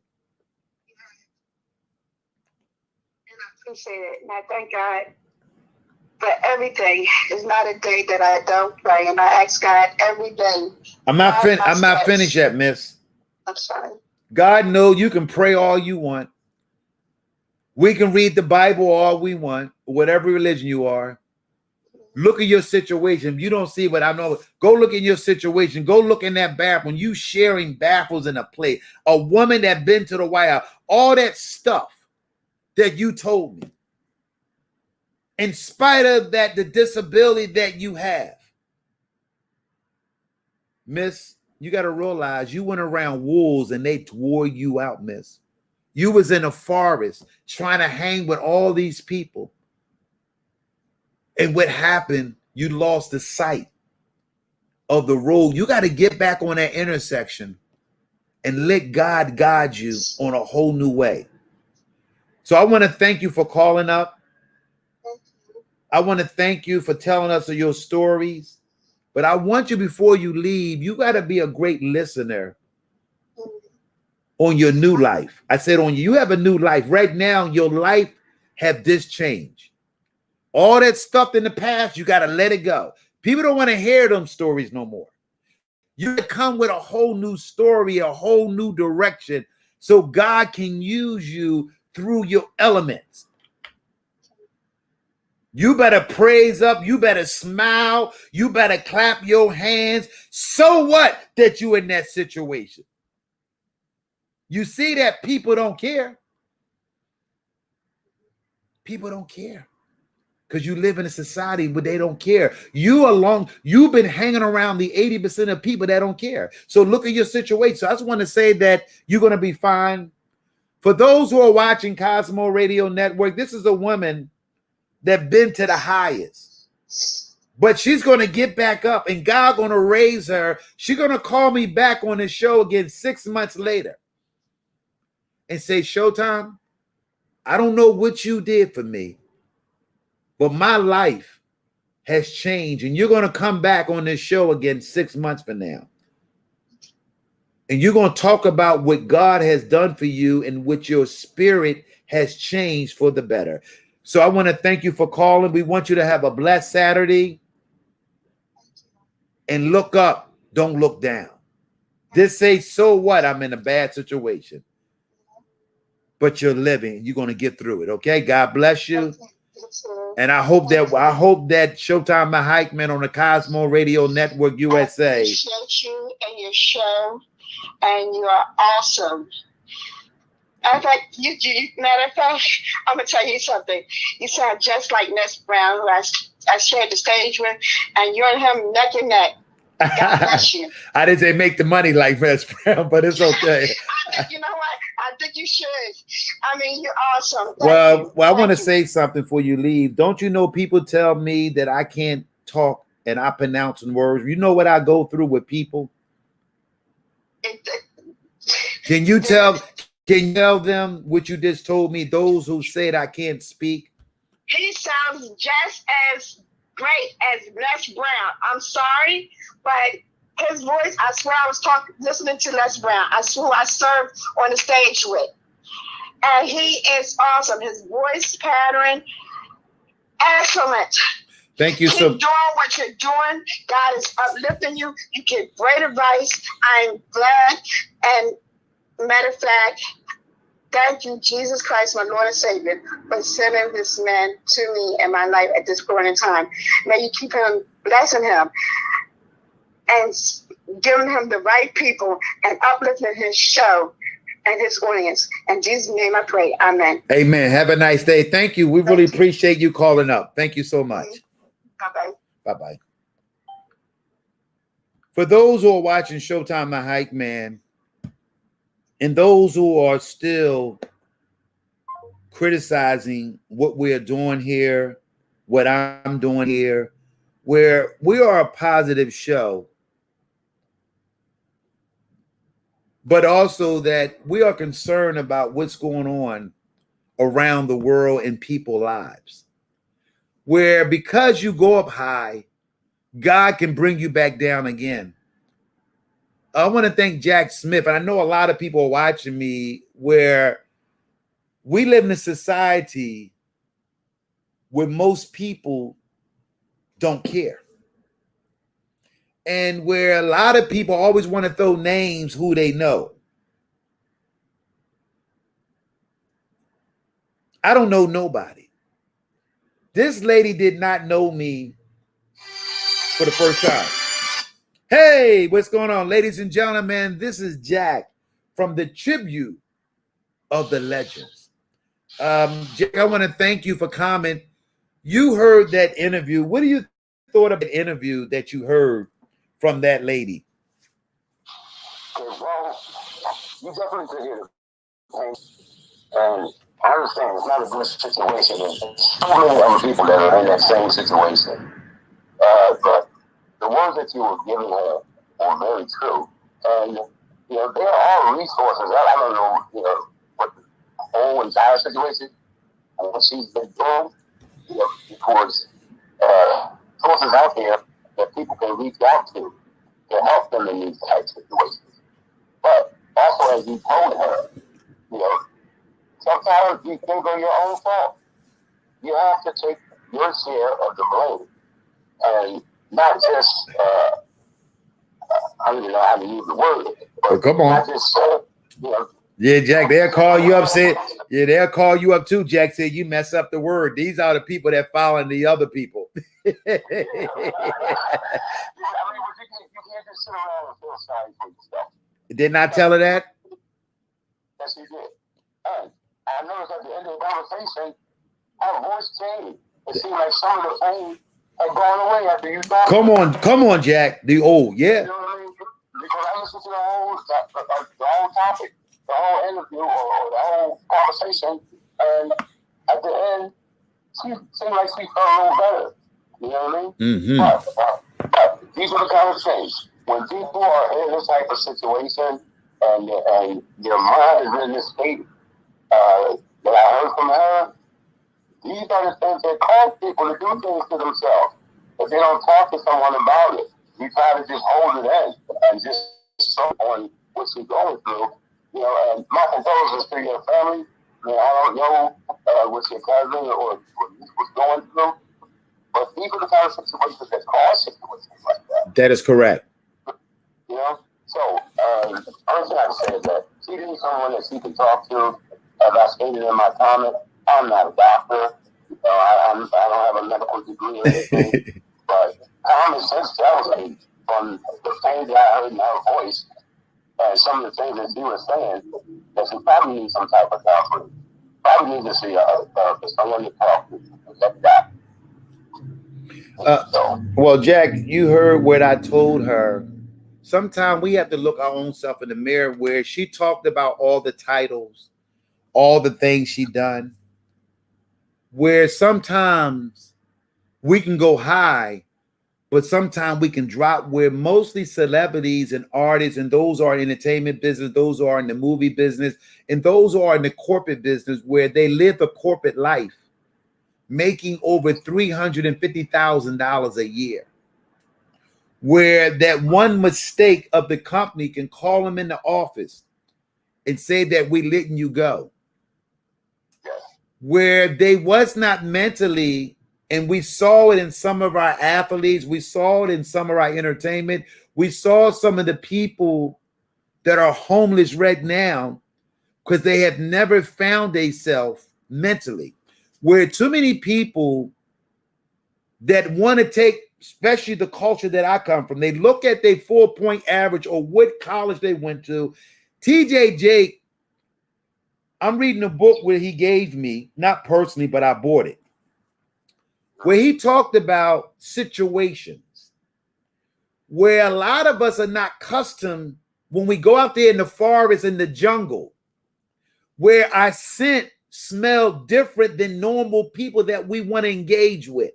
I appreciate it. And I thank God for everything. It's not a day that I don't pray. And I ask God every day. I'm not finished yet, miss. I'm sorry. God knows you can pray all you want. We can read the Bible all we want, whatever religion you are. Look at your situation. If you don't see what I know, go look in your situation. Go look in that bathroom. You sharing bathrooms in a plate. A woman that been to the White House. All that stuff that you told me. In spite of that, the disability that you have. Miss, you got to realize you went around wolves and they wore you out, miss. You was in a forest trying to hang with all these people. And what happened, you lost the sight of the road. You got to get back on that intersection and let God guide you on a whole new way. So I want to thank you for calling up. I want to thank you for telling us of your stories. But I want you, before you leave, you got to be a great listener on your new life. I said on you have a new life. Right now, your life have this change. All that stuff in the past, you got to let it go. People don't want to hear them stories no more. You come with a whole new story, a whole new direction, so God can use you through your elements. You better praise up. You better smile. You better clap your hands. So what that you in that situation? You see that people don't care. People don't care because you live in a society where they don't care. You've been hanging around the 80% of people that don't care. So look at your situation. So I just want to say that you're going to be fine. For those who are watching Cosmo Radio Network, this is a woman that been to the highest, but she's going to get back up and God going to raise her. She's going to call me back on the show again 6 months later and say, Showtime, I don't know what you did for me, but my life has changed, and you're going to come back on this show again 6 months from now. And you're going to talk about what God has done for you and what your spirit has changed for the better. So I want to thank you for calling. We want you to have a blessed Saturday. And look up, don't look down. Just say, so what? I'm in a bad situation. But you're living. You're going to get through it. Okay? God bless you. And I hope that Showtime my Hypeman on the Cosmo Radio Network USA. I appreciate you and your show, and you are awesome. Matter of fact, I'm gonna tell you something. You sound just like Les Brown, who I shared the stage with, and you and him neck and neck. God bless you. I didn't say make the money like Les Brown, but it's okay. You know what? I think you should. I mean, you're awesome. Well, I want to say something before you leave. Don't you know people tell me that I can't talk and I pronounce words? You know what I go through with people? Can you tell them what you just told me, those who said I can't speak? He sounds just as great as Les Brown. I'm sorry, but his voice, I swear I was listening to Les Brown. I swear I served on the stage with. And he is awesome. His voice pattern, excellent. Thank you. Keep doing what you're doing. God is uplifting you. You get great advice. I'm glad. And matter of fact, thank you, Jesus Christ, my Lord and Savior, for sending this man to me in my life at this point in time. May you keep him, blessing him, and giving him the right people and uplifting his show and his audience. In Jesus' name I pray. Amen. Amen. Have a nice day. Thank you. We really appreciate you calling up. Thank you so much. Bye-bye. Bye-bye. For those who are watching Showtime My Hypeman, and those who are still criticizing what we are doing here, what I'm doing here, where we are a positive show, but also that we are concerned about what's going on around the world in people's lives, where because you go up high, God can bring you back down again. I want to thank Jack Smith, and I know a lot of people are watching me, where we live in a society where most people don't care. And where a lot of people always want to throw names who they know. I don't know nobody. This lady did not know me for the first time. Hey, what's going on, ladies and gentlemen? This is Jack from the Tribute of the Legends. Jack, I want to thank you for comment. You heard that interview. What do you thought of the interview that you heard from that lady? Okay, well, you definitely could hear the pain. And I understand it's not a good situation. There's so many other people that are in that same situation. But the one things that you were giving her are very true. And, there are all resources. I don't know, what the whole entire situation, and what she's been doing, towards sources out there that people can reach out to help them in these type situations. But also, as you told her, sometimes you think of your own fault. You have to take your share of the blame, and not just I don't even know how to use the word. Well, come on. Not just Yeah, Jack, they'll call you up. They'll call you up too, Jack. Said you mess up the word. These are the people that follow the other people. I mean, you can't just sit around and feel sorry for yourself. Didn't I tell her that? Yes, you did. And I noticed at the end of the conversation, her voice changed. It seemed like some of the pain had gone away after you talked. Come on, Jack. Yeah. You know what I mean? Because I listened to the whole topic, the whole interview, or the whole conversation, and at the end, she seemed like she felt a little better. You know what I mean? Mm-hmm. But these are the kind of things. When people are in this type of situation and their mind is in this state that I heard from her, these are the things that cause people to do things to themselves. If they don't talk to someone about it, you try to just hold it in and just show on what you're going through. And my condolences to your family. I don't know what your cousin or what's going through, but these are the kind of situations that cause situations like that. That is correct. So only thing I can say is that she needs someone that she can talk to. As I stated in my comment, I'm not a doctor. I don't have a medical degree or anything, but common sense tells me from the things that I heard in her voice and some of the things that she was saying that she probably needs some type of counseling. Probably needs to see a therapist, someone to talk to. Well, Jack, you heard what I told her. Sometimes we have to look our own self in the mirror, where she talked about all the titles, all the things she done, where sometimes we can go high, but sometimes we can drop, where mostly celebrities and artists, and those are in entertainment business, those are in the movie business, and those are in the corporate business, where they live the corporate life, making over $350,000 a year, where that one mistake of the company can call them in the office and say that we letting you go, where they was not mentally. And we saw it in some of our athletes. We saw it in some of our entertainment. We saw some of the people that are homeless right now because they have never found themselves mentally, where too many people that want to take, especially the culture that I come from, they look at their 4-point average or what college they went to. TJ Jake, I'm reading a book where he gave me, not personally, but I bought it, where he talked about situations where a lot of us are not accustomed when we go out there in the forest, in the jungle, where our scent smell different than normal people that we want to engage with.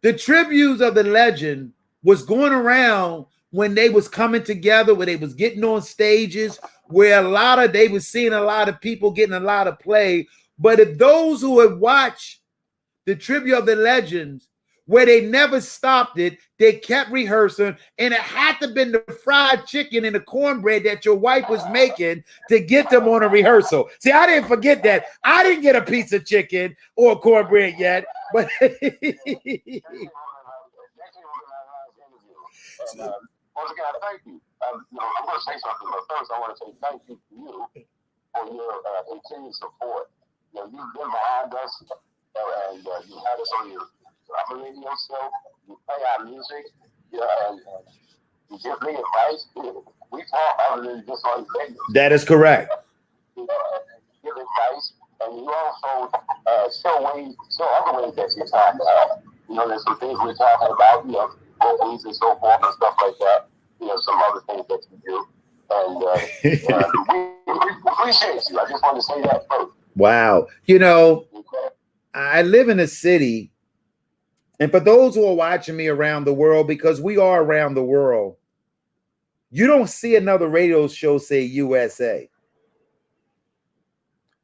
The tributes of the legend was going around when they was coming together, where they was getting on stages, where they was seeing a lot of people getting a lot of play. But if those who have watched the tribute of the legends, where they never stopped it, they kept rehearsing, and it had to have been the fried chicken and the cornbread that your wife was making to get them on a rehearsal. See, I didn't forget that. I didn't get a piece of chicken or cornbread yet, but Once again, I thank you. I'm going to say something, but first I want to say thank you to you for your continued support. You've been behind us, and you had us on your radio show. You play our music, and you give me advice. We talk other than just on radio. That is correct. You give advice, and you also show other ways that you talk about. There's some things we're talking about, movies and so forth and stuff like that. Some other things that you do. And we appreciate you. I just want to say that first. Wow. I live in a city And for those who are watching me around the world, because we are around the world, you don't see another radio show say USA.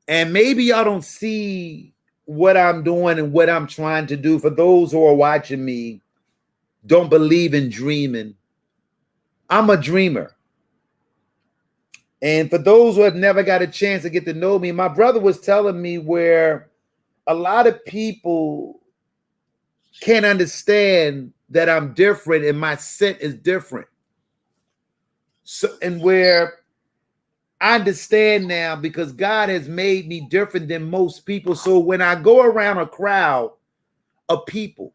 And maybe y'all don't see what I'm doing and what I'm trying to do. For those who are watching me, don't believe in dreaming. I'm a dreamer. And for those who have never got a chance to get to know me, my brother was telling me where a lot of people can't understand that I'm different and my scent is different. So, and where I understand now because God has made me different than most people. So when I go around a crowd of people,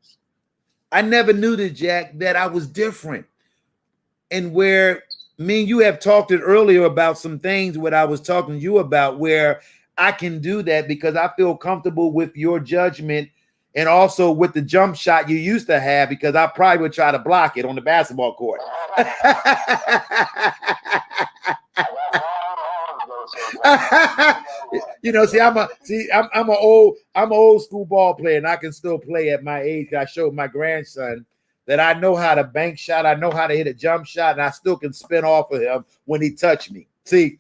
I never knew that, Jack, that I was different. And where me and you have talked it earlier about some things what I was talking to you about, where I can do that because I feel comfortable with your judgment and also with the jump shot you used to have, because I probably would try to block it on the basketball court. You know, see, I'm an old school ball player, and I can still play at my age. I showed my grandson that I know how to bank shot, I know how to hit a jump shot, and I still can spin off of him when he touched me. See,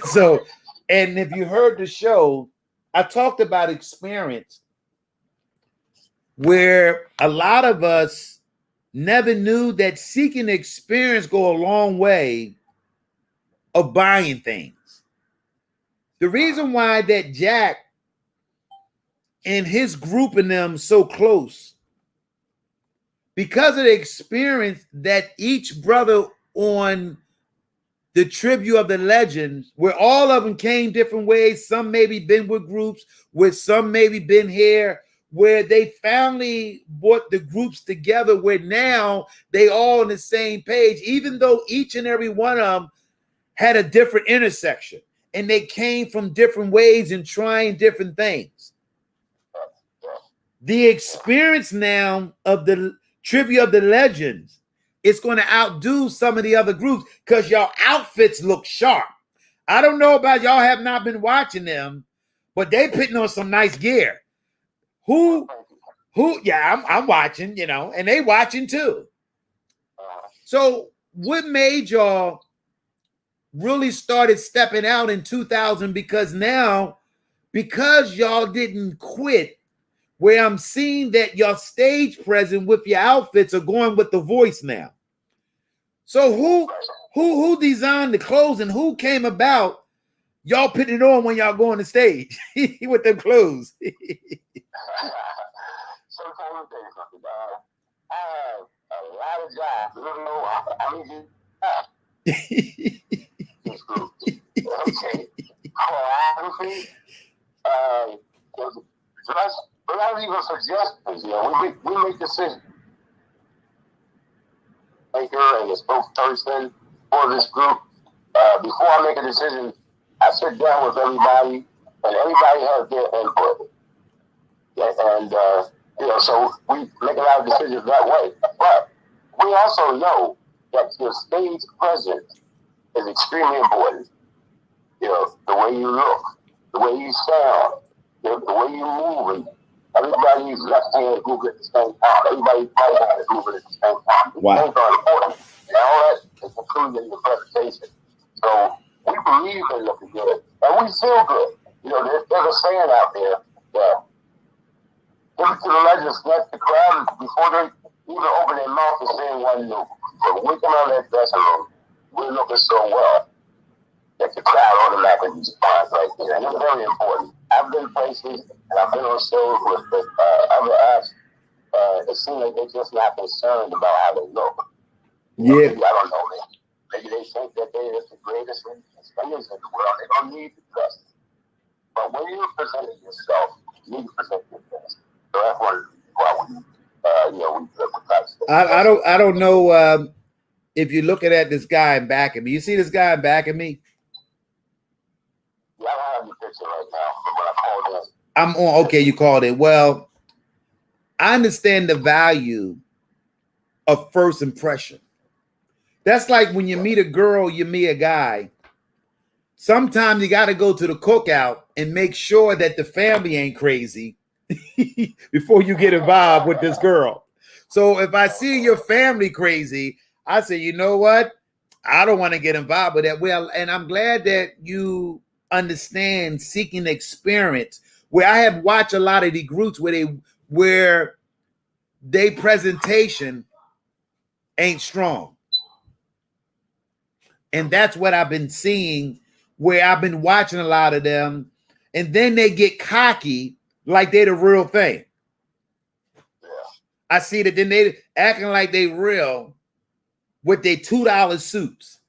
so, and if you heard the show, I talked about experience, where a lot of us never knew that seeking experience go a long way of buying things. The reason why that Jack and his group and them so close, because of the experience that each brother on the tribute of the legends, where all of them came different ways. Some maybe been with groups, with some maybe been here, where they finally brought the groups together, where now they all on the same page, even though each and every one of them had a different intersection and they came from different ways and trying different things. The experience now of the tribute of the legends, it's going to outdo some of the other groups because y'all outfits look sharp. I don't know about y'all have not been watching them, but they putting on some nice gear. Who, yeah, I'm watching, you know, and they watching too. So what made y'all really started stepping out in 2000? Because now, because y'all didn't quit, where I'm seeing that your stage presence with your outfits are going with the voice now. So who designed the clothes and who came about y'all putting it on when y'all go on the stage with them clothes? Sometimes I have a lot of jobs. You know, I this group. Okay. Choreography, dress, but not even suggestions. You know, we make decisions. Maker and the spokesperson for this group. Before I make a decision, I sit down with everybody, and everybody has their input. Yeah, and you know, so we make a lot of decisions that way. But we also know that your stage presence is extremely important. You know, the way you look, the way you sound, the way you move, and everybody's left hand moving at the same time. Everybody's right hand is moving at the same time. Wow. Things are important. And all that is included in your presentation. So we believe in looking good, and we feel good. You know, there's a saying out there that give it to the legends, let the crowd before they even open their mouth and say one new. But when we come out of that dressing room, we're looking so well that the crowd automatically responds right there. And it's very important. I've been places and I've been on shows with other acts. It seems like they're just not concerned about how they look. Yeah. Maybe, I don't know. Maybe they think that they're the greatest singers in the world. They don't need to dress. But when you present yourself, you need to present your best. So that's why we, you know, we look with that. I don't know if you're looking at this guy in back of me. You see this guy in back of me? Yeah, I don't have the picture right now, but when I called in. I'm on. Okay, you called it. Well, I understand the value of first impression. That's like when you meet a girl, you meet a guy. Sometimes you got to go to the cookout and make sure that the family ain't crazy before you get involved with this girl. So if I see your family crazy, I say, you know what? I don't want to get involved with that. Well, and I'm glad that you understand seeking experience. Where I have watched a lot of the groups where they presentation ain't strong. And that's what I've been seeing, where I've been watching a lot of them, and then they get cocky like they the real thing. I see that then they acting like they real with their $2 suits.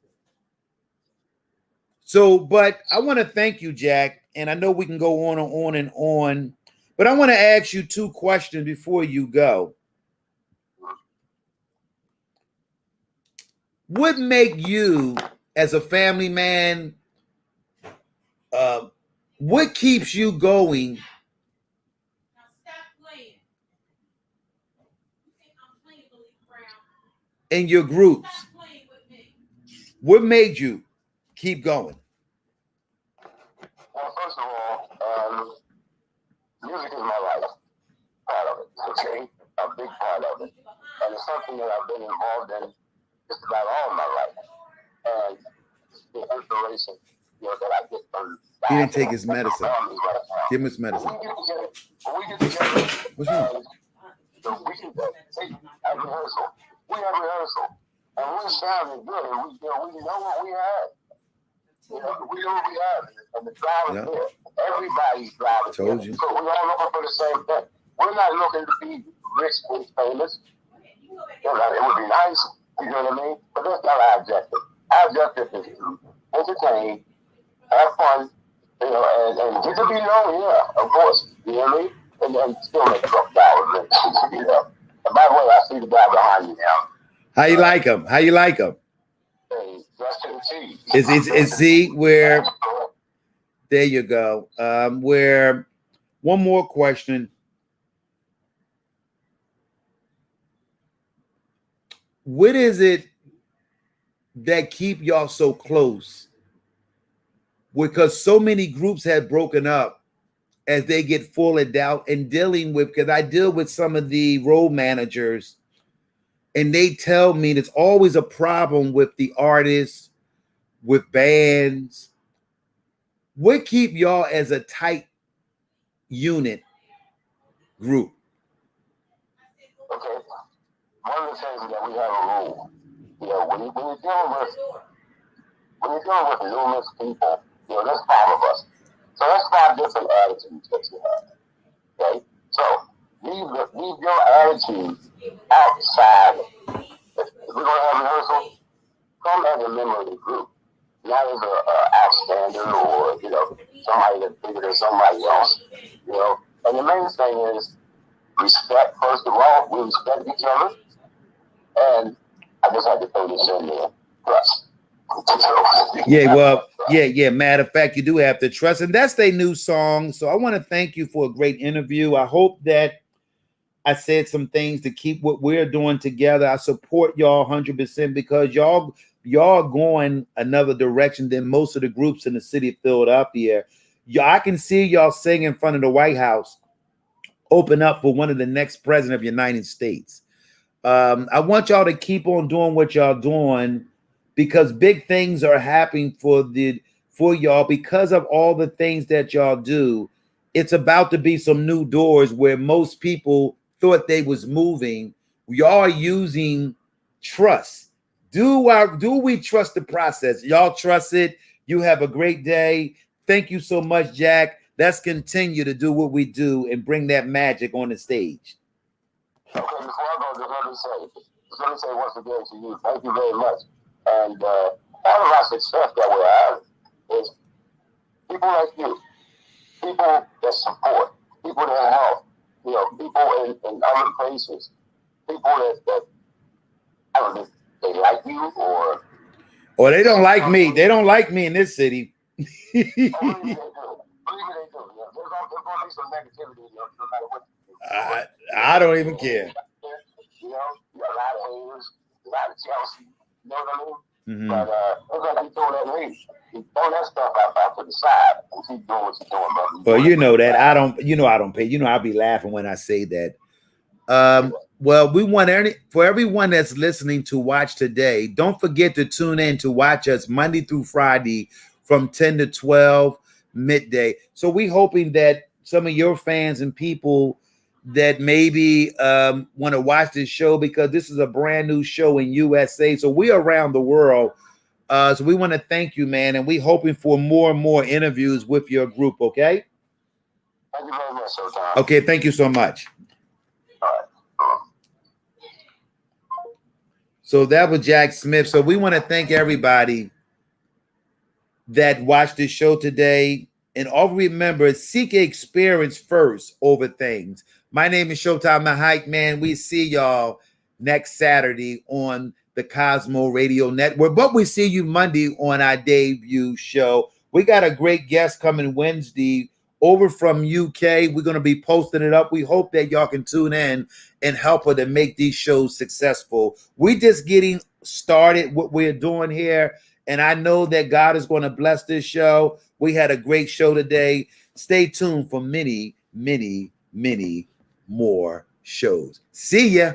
So, but I want to thank you, Jack, and I know we can go on and on and on, but I want to ask you 2 questions before you go. What make you, as a family man, what keeps you going in your groups? What made you keep going? Well, first of all, music is my life. Part of it, okay? A big part of it. And it's something that I've been involved in just about all my life. And the inspiration, that I get from... He didn't take his medicine. Give him his medicine. When we get together, what's wrong? We can take a rehearsal. We have rehearsal. And we're sounding good. And we know what we have. We know what we have. And the drive is there. Everybody's driving. Told you. So we're all looking for the same thing. We're not looking to be rich and famous. It would be nice, you know what I mean? But that's not our objective. Our objective is to entertain, have fun, and get to be known, of course. You know what I mean? And then still make $12, And by the way, I see the guy behind you now. How you like him? How you like him? Hey, just to the T. Is see where? There you go. Where? One more question. What is it that keep y'all so close? Because so many groups have broken up as they get full of doubt and dealing with, because I deal with some of the road managers and they tell me there's always a problem with the artists, with bands. What keep y'all as a tight unit group? Okay. One of the things that we have a rule, when you're dealing with numerous people, there's 5 of us. So that's 5 different attitudes that you have. Okay? So leave your attitude outside. If we're going to have rehearsal, come as a member of the group. Not as an outstander or, somebody that's bigger than somebody else. And the main thing is respect, first of all. We respect each other. And I just had to throw this in there. Trust. Yeah. Matter of fact, you do have to trust. And that's their new song. So I want to thank you for a great interview. I hope that I said some things to keep what we're doing together. I support y'all 100% because y'all going another direction than most of the groups in the city of Philadelphia. I can see y'all sing in front of the White House, open up for one of the next president of the United States. I want y'all to keep on doing what y'all doing because big things are happening for y'all because of all the things that y'all do. It's about to be some new doors where most people thought they was moving. Y'all are using trust. Do we trust the process? Y'all trust it. You have a great day. Thank you so much, Jack. Let's continue to do what we do and bring that magic on the stage. Okay, before I go, let me say once again to you, thank you very much. And part of our success that we're having is people like you, people that support, people that help, people in other places, people that I don't know, they like you or they don't like me. They don't like me in this city. Believe me, they do. Believe me, they do. There's going to be some negativity, no matter what. I don't even care. A lot of haters, a lot of jealousy, you know what I mean? Mm-hmm. But it's like you throw that hate, throw that stuff out to the side and keep doing what you're doing, brother. Well, you know that I don't pay. I'll be laughing when I say that. Well, we want for everyone that's listening to watch today, don't forget to tune in to watch us Monday through Friday from 10 to 12 midday. So we hoping that some of your fans and people that maybe want to watch this show, because this is a brand new show in USA. So we're around the world. So we want to thank you, man. And we hoping for more and more interviews with your group. Okay. Thank you very much, Showtime. Okay. Thank you so much. All right. So that was Jack Smith. So we want to thank everybody that watched this show today. And all remember, seek experience first over things. My name is Showtime the Hypeman. We see y'all next Saturday on the Cosmo Radio Network. But we see you Monday on our debut show. We got a great guest coming Wednesday over from UK. We're going to be posting it up. We hope that y'all can tune in and help her to make these shows successful. We just getting started what we're doing here. And I know that God is going to bless this show. We had a great show today. Stay tuned for many, many, many more shows. See ya.